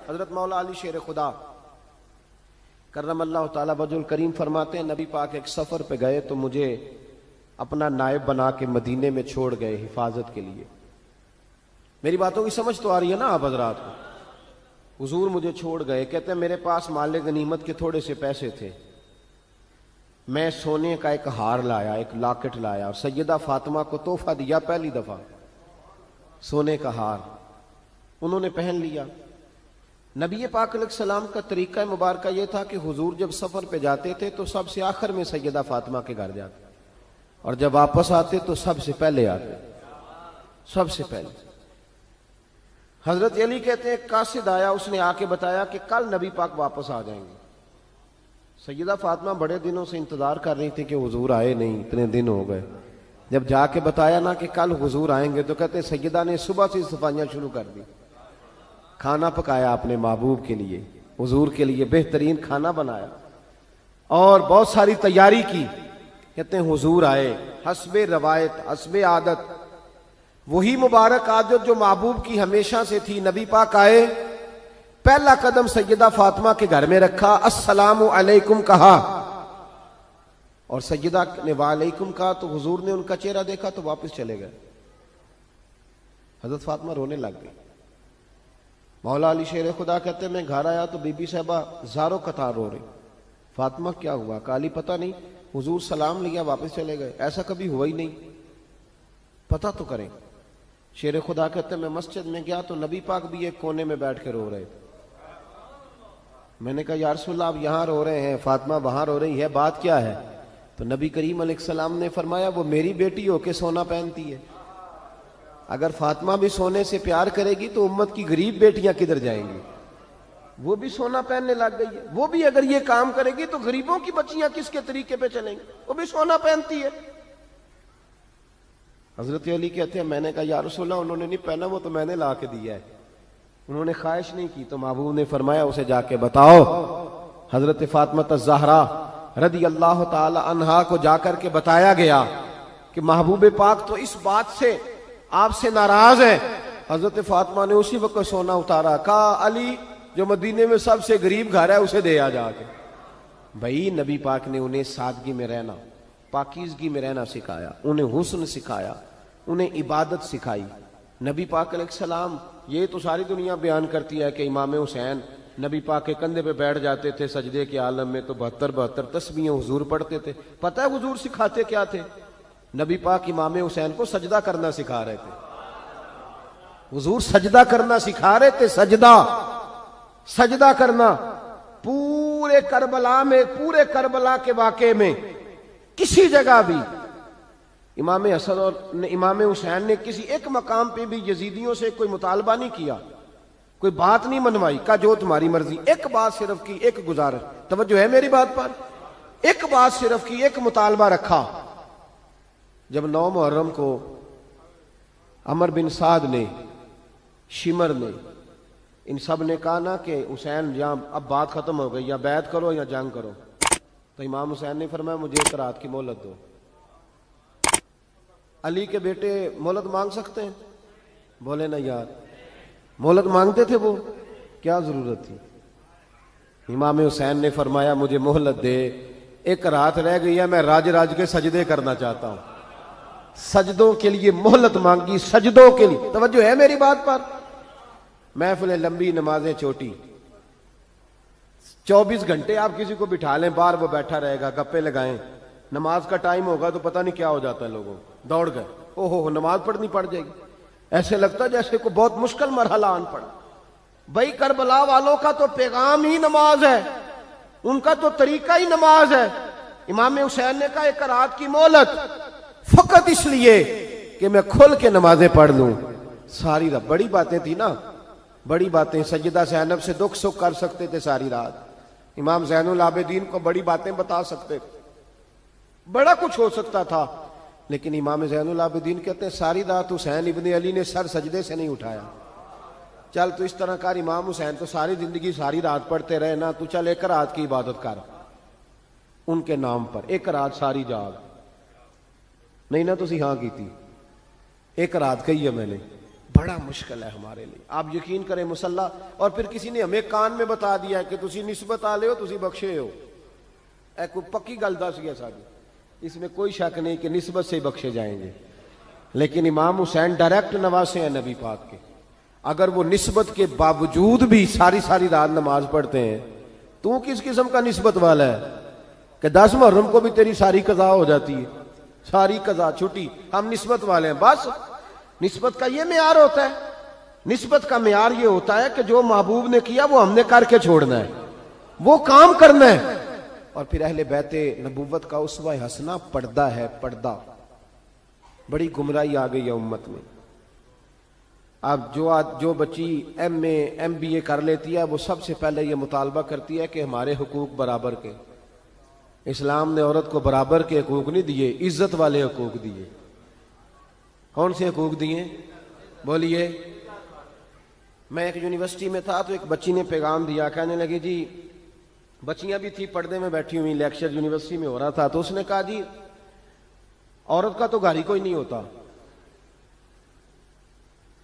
حضرت مولا علی شیر خدا کرم اللہ تعالی وجہ الکریم فرماتے ہیں نبی پاک ایک سفر پہ گئے تو مجھے اپنا نائب بنا کے مدینے میں چھوڑ گئے حفاظت کے لیے. میری باتوں کی سمجھ تو آ رہی ہے نا آپ حضرات کو؟ حضور مجھے چھوڑ گئے. کہتے ہیں میرے پاس مال غنیمت کے تھوڑے سے پیسے تھے, میں سونے کا ایک ہار لایا, ایک لاکٹ لایا اور سیدہ فاطمہ کو تحفہ دیا پہلی دفعہ, سونے کا ہار. انہوں نے پہن لیا. نبی پاک علیہ السلام کا طریقہ مبارکہ یہ تھا کہ حضور جب سفر پہ جاتے تھے تو سب سے آخر میں سیدہ فاطمہ کے گھر جاتے, اور جب واپس آتے تو سب سے پہلے آتے, سب سے پہلے. حضرت علی کہتے ہیں قاصد آیا, اس نے آ کے بتایا کہ کل نبی پاک واپس آ جائیں گے. سیدہ فاطمہ بڑے دنوں سے انتظار کر رہی تھی کہ حضور آئے نہیں, اتنے دن ہو گئے. جب جا کے بتایا نا کہ کل حضور آئیں گے تو کہتے سیدہ نے صبح سے صفائیاں شروع کر دی. کھانا پکایا اپنے محبوب کے لیے, حضور کے لیے بہترین کھانا بنایا اور بہت ساری تیاری کی. کہتے ہیں حضور آئے حسب روایت, حسب عادت, وہی مبارک عادت جو محبوب کی ہمیشہ سے تھی. نبی پاک آئے, پہلا قدم سیدہ فاطمہ کے گھر میں رکھا, السلام علیکم کہا, اور سیدہ نے وعلیکم کہا تو حضور نے ان کا چہرہ دیکھا تو واپس چلے گئے. حضرت فاطمہ رونے لگ گئی. مولا علی شیر خدا کہتے ہیں میں گھر آیا تو بی بی صاحبہ زاروں قطار رو رہی. فاطمہ کیا ہوا؟ کالی پتہ نہیں, حضور سلام لیا واپس چلے گئے, ایسا کبھی ہوا ہی نہیں, پتہ تو کریں. شیر خدا کہتے ہیں میں مسجد میں گیا تو نبی پاک بھی ایک کونے میں بیٹھ کے رو رہے تھے. میں نے کہا یا رسول اللہ آپ یہاں رو رہے ہیں, فاطمہ وہاں رو رہی ہے, بات کیا ہے؟ تو نبی کریم علیہ السلام نے فرمایا وہ میری بیٹی ہو کے سونا پہنتی ہے, اگر فاطمہ بھی سونے سے پیار کرے گی تو امت کی غریب بیٹیاں کدھر جائیں گی؟ وہ بھی سونا پہننے لگ گئی ہے, وہ بھی اگر یہ کام کرے گی تو غریبوں کی بچیاں کس کے طریقے پہ چلیں گی؟ وہ بھی سونا پہنتی ہے. حضرت علی کہتے ہیں میں نے کہا یا رسول اللہ انہوں نے نہیں پہنا, وہ تو میں نے لا کے دیا ہے, انہوں نے خواہش نہیں کی. تو محبوب نے فرمایا اسے جا کے بتاؤ. حضرت فاطمہ الزہرا رضی اللہ تعالی عنہا کو جا کر کے بتایا گیا کہ محبوب پاک تو اس بات سے آپ سے ناراض ہے. حضرت فاطمہ نے اسی وقت سونا اتارا, کہا علی جو مدینے میں سب سے غریب گھر ہے اسے دے آ جا کے. بھائی نبی پاک نے انہیں سادگی میں رہنا, پاکیزگی میں رہنا سکھایا, انہیں حسن سکھایا, انہیں عبادت سکھائی. نبی پاک علیہ السلام, یہ تو ساری دنیا بیان کرتی ہے کہ امام حسین نبی پاک کے کندھے پہ بیٹھ جاتے تھے سجدے کے عالم میں تو 72 تسبیحیں حضور پڑھتے تھے. پتہ ہے حضور سکھاتے کیا تھے؟ نبی پاک امام حسین کو سجدہ کرنا سکھا رہے تھے. حضور سجدہ کرنا سکھا رہے تھے, سجدہ کرنا. پورے کربلا میں, پورے کربلا کے واقعے میں کسی جگہ بھی امام حسن اور امام حسین نے کسی ایک مقام پہ بھی یزیدیوں سے کوئی مطالبہ نہیں کیا, کوئی بات نہیں منوائی, کہا جو تمہاری مرضی. ایک بات صرف کی, ایک گزارش, توجہ ہے میری بات پر, ایک بات صرف کی, ایک مطالبہ رکھا. جب 9 محرم کو عمر بن سعد نے, شمر نے, ان سب نے کہا نا کہ حسین یا اب بات ختم ہو گئی, یا بیعت کرو یا جنگ کرو, تو امام حسین نے فرمایا مجھے ایک رات کی مہلت دو. علی کے بیٹے مہلت مانگ سکتے ہیں؟ بولے نا یار, مہلت مانگتے تھے وہ, کیا ضرورت تھی؟ امام حسین نے فرمایا مجھے مہلت دے, ایک رات رہ گئی ہے, میں راج کے سجدے کرنا چاہتا ہوں. سجدوں کے لیے مہلت مانگی, سجدوں کے لیے. توجہ ہے میری بات پر؟ محفلیں لمبی, نمازیں چھوٹی. 24 گھنٹے آپ کسی کو بٹھا لیں باہر, وہ بیٹھا رہے گا, گپے لگائیں. نماز کا ٹائم ہوگا تو پتہ نہیں کیا ہو جاتا ہے, لوگوں دوڑ گئے, او ہو نماز پڑھنی پڑ جائے گی. ایسے لگتا ہے جیسے کوئی بہت مشکل مرحلہ آن پڑا. بھائی کربلا والوں کا تو پیغام ہی نماز ہے, ان کا تو طریقہ ہی نماز ہے. امام حسین نے کہا ایک رات کی مہلت, فقط اس لیے کہ میں کھل کے نمازیں پڑھ لوں. ساری رات بڑی باتیں تھی نا, بڑی باتیں. سیدہ زینب سے دکھ سکھ کر سکتے تھے ساری رات, امام زین العابدین کو بڑی باتیں بتا سکتے تھے, بڑا کچھ ہو سکتا تھا. لیکن امام زین العابدین کہتے ہیں ساری رات حسین ابن علی نے سر سجدے سے نہیں اٹھایا. چل تو اس طرح کر, امام حسین تو ساری زندگی ساری رات پڑھتے رہے نا, تو چل ایک رات کی عبادت کر ان کے نام پر, ایک رات ساری جاگ. نہیں نا تسی ہاں کی تھی, ایک رات کہی ہے میں نے, بڑا مشکل ہے ہمارے لیے. آپ یقین کریں مسلح, اور پھر کسی نے ہمیں کان میں بتا دیا ہے کہ تسی نسبت والے ہو, تسی بخشے ہو. اے کوئی پکی گل دس گیا ساری, اس میں کوئی شک نہیں کہ نسبت سے ہی بخشے جائیں گے. لیکن امام حسین ڈائریکٹ نواسے ہیں نبی پاک کے. اگر وہ نسبت کے باوجود بھی ساری ساری رات نماز پڑھتے ہیں, تو کس قسم کا نسبت والا ہے کہ 10 محرم کو بھی تیری ساری قضا ہو جاتی ہے, ساری قضا چھٹی, ہم نسبت والے ہیں. بس نسبت کا یہ معیار ہوتا ہے. نسبت کا معیار یہ ہوتا ہے کہ جو محبوب نے کیا وہ ہم نے کر کے چھوڑنا ہے, وہ کام کرنا ہے. اور پھر اہل بیت نبوت کا اسوہ حسنہ پردہ ہے, پردہ. بڑی گمراہی آ گئی ہے امت میں. اب جو بچی MA MBA کر لیتی ہے, وہ سب سے پہلے یہ مطالبہ کرتی ہے کہ ہمارے حقوق برابر کے. اسلام نے عورت کو برابر کے حقوق نہیں دیے, عزت والے حقوق دیے. کون سے حقوق دیے بولیے؟ میں ایک یونیورسٹی میں تھا تو ایک بچی نے پیغام دیا, کہنے لگی جی, بچیاں بھی تھی پردے میں بیٹھی ہوئی, لیکچر یونیورسٹی میں ہو رہا تھا, تو اس نے کہا جی عورت کا تو گھر ہی کوئی نہیں ہوتا,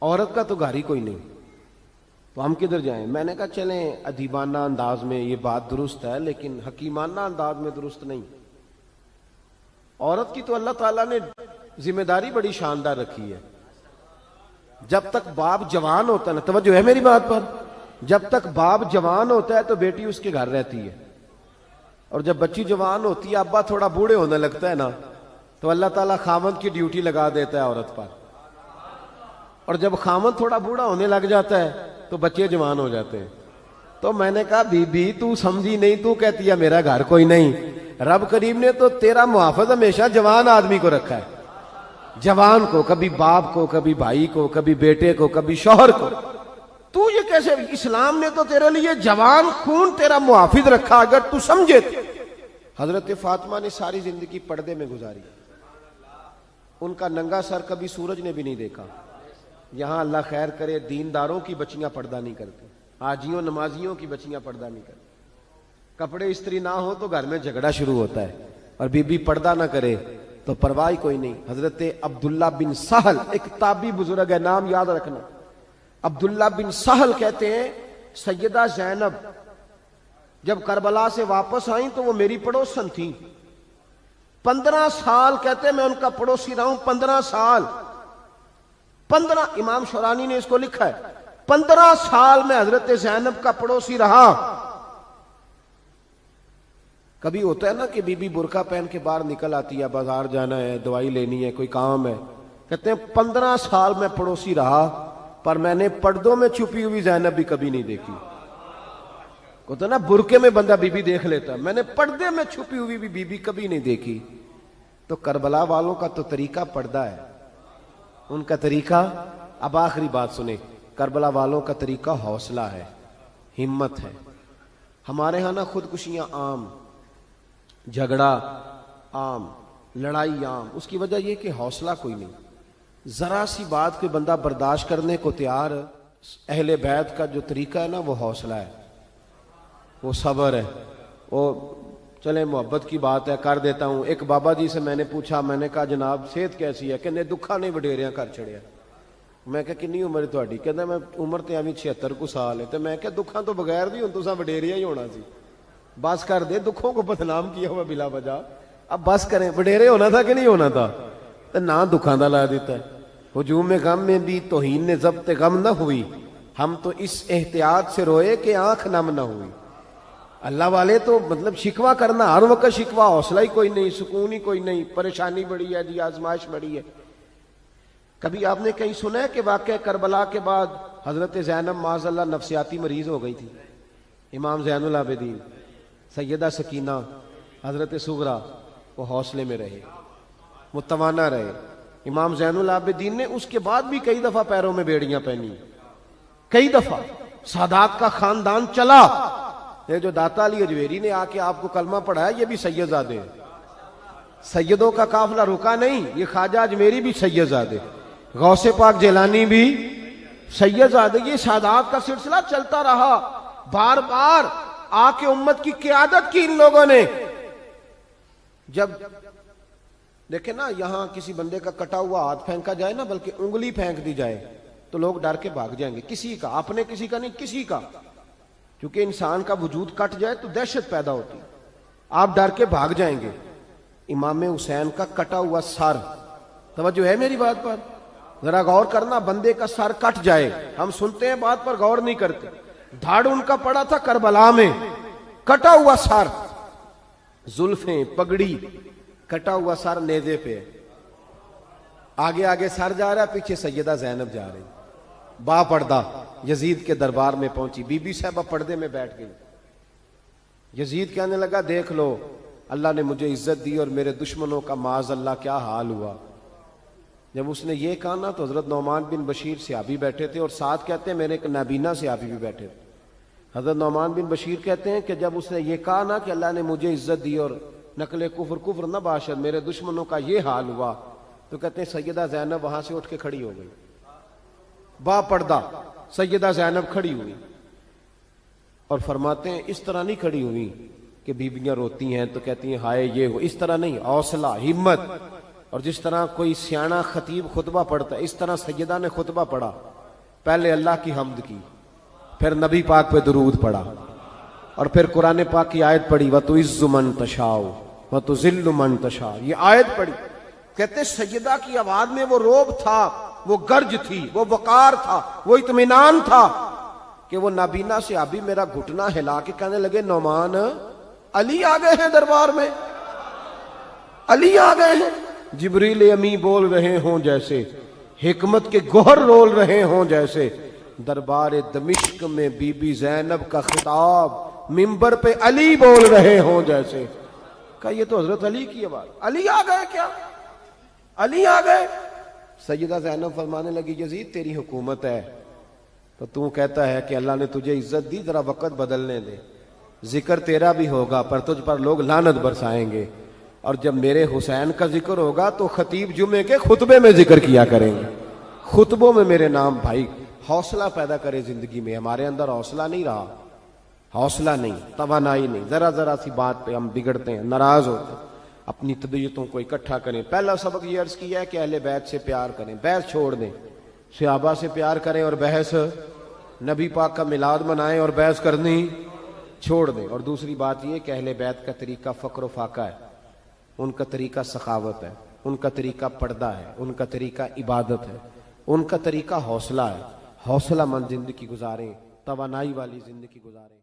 عورت کا تو گھر ہی کوئی نہیں, تو ہم کدھر جائیں؟ میں نے کہا چلیں ادیبانہ انداز میں یہ بات درست ہے, لیکن حکیمانہ انداز میں درست نہیں. عورت کی تو اللہ تعالیٰ نے ذمہ داری بڑی شاندار رکھی ہے. جب تک باپ جوان ہوتا ہے نا, توجہ ہے میری بات پر, جب تک باپ جوان ہوتا ہے تو بیٹی اس کے گھر رہتی ہے, اور جب بچی جوان ہوتی ہے, ابا تھوڑا بوڑھے ہونے لگتا ہے نا, تو اللہ تعالیٰ خامند کی ڈیوٹی لگا دیتا ہے عورت پر. اور جب خامند تھوڑا بوڑھا ہونے لگ جاتا ہے تو بچے جوان ہو جاتے ہیں. تو میں نے کہا بی بی تو سمجھی نہیں, تو کہتی ہے میرا گھر کوئی نہیں. رب کریم نے تو تیرا محافظ ہمیشہ جوان آدمی کو رکھا ہے, جوان کو, کبھی باپ کو, کبھی بھائی کو, کبھی بیٹے کو, کبھی شوہر کو. تو یہ کیسے؟ اسلام نے تو تیرے لیے جوان خون تیرا محافظ رکھا, اگر تو سمجھے. حضرت فاطمہ نے ساری زندگی پردے میں گزاری, ان کا ننگا سر کبھی سورج نے بھی نہیں دیکھا. یہاں اللہ خیر کرے دینداروں کی بچیاں پردہ نہیں کرتی, حاجیوں نمازیوں کی بچیاں پردہ نہیں کرتی. کپڑے استری نہ ہو تو گھر میں جھگڑا شروع ہوتا ہے, اور بی بی پردہ نہ کرے تو پرواہ کوئی نہیں. حضرت عبداللہ بن سہل ایک تابعی بزرگ ہے, نام یاد رکھنا. عبداللہ بن سہل کہتے ہیں سیدہ زینب جب کربلا سے واپس آئیں تو وہ میری پڑوسن تھیں. 15 سال کہتے میں ان کا پڑوسی رہا ہوں, 15 سال. 15, امام شورانی نے اس کو لکھا ہے, 15 سال میں حضرت زینب کا پڑوسی رہا. کبھی ہوتا ہے نا کہ بی بی برقع پہن کے باہر نکل آتی ہے, بازار جانا ہے, دوائی لینی ہے, کوئی کام ہے. کہتے ہیں 15 سال میں پڑوسی رہا, پر میں نے پردوں میں چھپی ہوئی زینب بھی کبھی نہیں دیکھی. ہوتا نا برقعے میں بندہ بی بی دیکھ لیتا, میں نے پردے میں چھپی ہوئی بھی بی بی کبھی نہیں دیکھی. تو کربلا والوں کا تو طریقہ پردہ ہے, ان کا طریقہ. اب آخری بات سنیں, کربلا والوں کا طریقہ حوصلہ ہے, ہمت ہے. ہمارے ہاں نا خودکشیاں عام, جھگڑا عام, لڑائی عام. اس کی وجہ یہ کہ حوصلہ کوئی نہیں. ذرا سی بات کو بندہ برداشت کرنے کو تیار. اہل بیت کا جو طریقہ ہے نا وہ حوصلہ ہے, وہ صبر ہے. وہ چلے محبت کی بات ہے کر دیتا ہوں. ایک بابا جی سے میں نے پوچھا, میں نے کہا جناب صحت کیسی ہے؟ کہ دکھا نہیں وڈیریاں کر چھڑیا. میں کہا کنی عمر تھوڑی؟ کہتا میں عمر تے ایویں 76 کو سال ہے. تو میں کہا دکھاں تو بغیر بھی ہوں تساں وڈیریا ہی ہونا سی. بس کر دے, دکھوں کو بدنام کیا ہوا بلا وجہ. اب بس کریں, وڈیرے ہونا تھا کہ نہیں ہونا تھا؟ تو نہ دکھاں دا لا دیتا ہے. ہجوم غم میں بھی توہین نے ضبط غم نہ ہوئی, ہم تو اس احتیاط سے روئے کہ آنکھ نم نہ ہوئی. اللہ والے تو مطلب شکوہ کرنا ہر وقت شکوہ, حوصلہ ہی کوئی نہیں, سکون ہی کوئی نہیں, پریشانی بڑی ہے جی, آزمائش بڑی ہے. کبھی آپ نے کہیں سنا ہے کہ واقعہ کربلا کے بعد حضرت زینب معاذ اللہ نفسیاتی مریض ہو گئی تھی؟ امام زین العابدین, سیدہ سکینہ, حضرت صغرا, وہ حوصلے میں رہے, متوانا رہے. امام زین العابدین نے اس کے بعد بھی کئی دفعہ پیروں میں بیڑیاں پہنی, کئی دفعہ. سادات کا خاندان چلا. یہ جو داتا علی اجویری نے آ کے آپ کو کلمہ پڑھایا, یہ بھی سید زادے ہیں. سیدوں کا قافلہ رکا نہیں, یہ خواجہ اجمیری بھی سید زادے, غوث پاک جیلانی بھی سید زادے. یہ سادات کا سلسلہ چلتا رہا. بار بار آ کے امت کی قیادت کی ان لوگوں نے. جب دیکھیں نا یہاں کسی بندے کا کٹا ہوا ہاتھ پھینکا جائے نا, بلکہ انگلی پھینک دی جائے, تو لوگ ڈر کے بھاگ جائیں گے، کسی کا، اپنے کسی کا نہیں، کسی کا، کیونکہ انسان کا وجود کٹ جائے تو دہشت پیدا ہوتی، آپ ڈر کے بھاگ جائیں گے۔ امام حسین کا کٹا ہوا سر، توجہ ہے میری بات پر؟ ذرا غور کرنا، بندے کا سر کٹ جائے، ہم سنتے ہیں بات پر غور نہیں کرتے۔ دھاڑ ان کا پڑا تھا کربلا میں، کٹا ہوا سر، زلفیں، پگڑی، کٹا ہوا سر نیزے پہ، آگے آگے سر جا رہا ہے، پیچھے سیدہ زینب جا رہی، با پردہ یزید کے دربار میں پہنچی، بی بی صاحبہ پردے میں بیٹھ گئی۔ یزید کہنے لگا دیکھ لو اللہ نے مجھے عزت دی اور میرے دشمنوں کا معاذ اللہ کیا حال ہوا۔ جب اس نے یہ کہا نا تو حضرت نعمان بن بشیر صحابی بیٹھے تھے، اور ساتھ کہتے ہیں میرے ایک نابینا صحابی بھی بیٹھے تھے۔ حضرت نعمان بن بشیر کہتے ہیں کہ جب اس نے یہ کہا نا کہ اللہ نے مجھے عزت دی اور نقل کفر کفر نہ باشد، میرے دشمنوں کا یہ حال ہوا، تو کہتے ہیں سیدہ زینب وہاں سے اٹھ کے کھڑی ہو گئی، با پردہ سیدہ زینب کھڑی ہوئی، اور فرماتے ہیں اس طرح نہیں کھڑی ہوئی کہ بیویاں روتی ہیں تو کہتی ہیں ہائے یہ ہو، اس طرح نہیں، حوصلہ، ہمت، اور جس طرح کوئی سیاںا خطیب خطبہ پڑھتا ہے اس طرح سیدہ نے خطبہ پڑھا، پہلے اللہ کی حمد کی، پھر نبی پاک پہ درود پڑھا، اور پھر قرآن پاک کی آیت پڑھی وَتُعِزُّ مَن تَشَاءُ وَتُذِلُّ مَن تَشَاءُ، یہ آیت پڑھی۔ کہتے سیدہ کی آواز میں وہ روب تھا، وہ گرج تھی، وہ وقار تھا، وہ اطمینان تھا کہ وہ نابینا صحابی میرا گھٹنا ہلا کے کہنے لگے نعمان علی آ گئے ہیں دربار میں، علی آ گئے ہیں، جبریل امی بول رہے ہوں جیسے، حکمت کے گوہر رول رہے ہوں جیسے، دربار دمشق میں بی بی زینب کا خطاب منبر پہ علی بول رہے ہوں جیسے۔ کہا یہ تو حضرت علی کی آواز، علی آ گئے کیا، علی آ گئے؟ سیدہ زینب فرمانے لگی یزید تیری حکومت ہے تو تو کہتا ہے کہ اللہ نے تجھے عزت دی، ذرا وقت بدلنے دے، ذکر تیرا بھی ہوگا پر تجھ پر لوگ لعنت برسائیں گے، اور جب میرے حسین کا ذکر ہوگا تو خطیب جمعے کے خطبے میں ذکر کیا کریں گے، خطبوں میں میرے نام۔ بھائی حوصلہ پیدا کرے زندگی میں، ہمارے اندر حوصلہ نہیں رہا، حوصلہ نہیں، توانائی نہیں، ذرا ذرا سی بات پہ ہم بگڑتے ہیں، ناراض ہوتے ہیں، اپنی طبیعتوں کو اکٹھا کریں۔ پہلا سبق یہ عرض کیا ہے کہ اہل بیت سے پیار کریں، بحث چھوڑ دیں، صحابہ سے پیار کریں اور بحث، نبی پاک کا میلاد منائیں اور بحث کرنی چھوڑ دیں۔ اور دوسری بات یہ کہ اہل بیت کا طریقہ فقر و فاقہ ہے، ان کا طریقہ سخاوت ہے، ان کا طریقہ پردہ ہے، ان کا طریقہ عبادت ہے، ان کا طریقہ حوصلہ ہے۔ حوصلہ مند زندگی گزاریں، توانائی والی زندگی گزاریں۔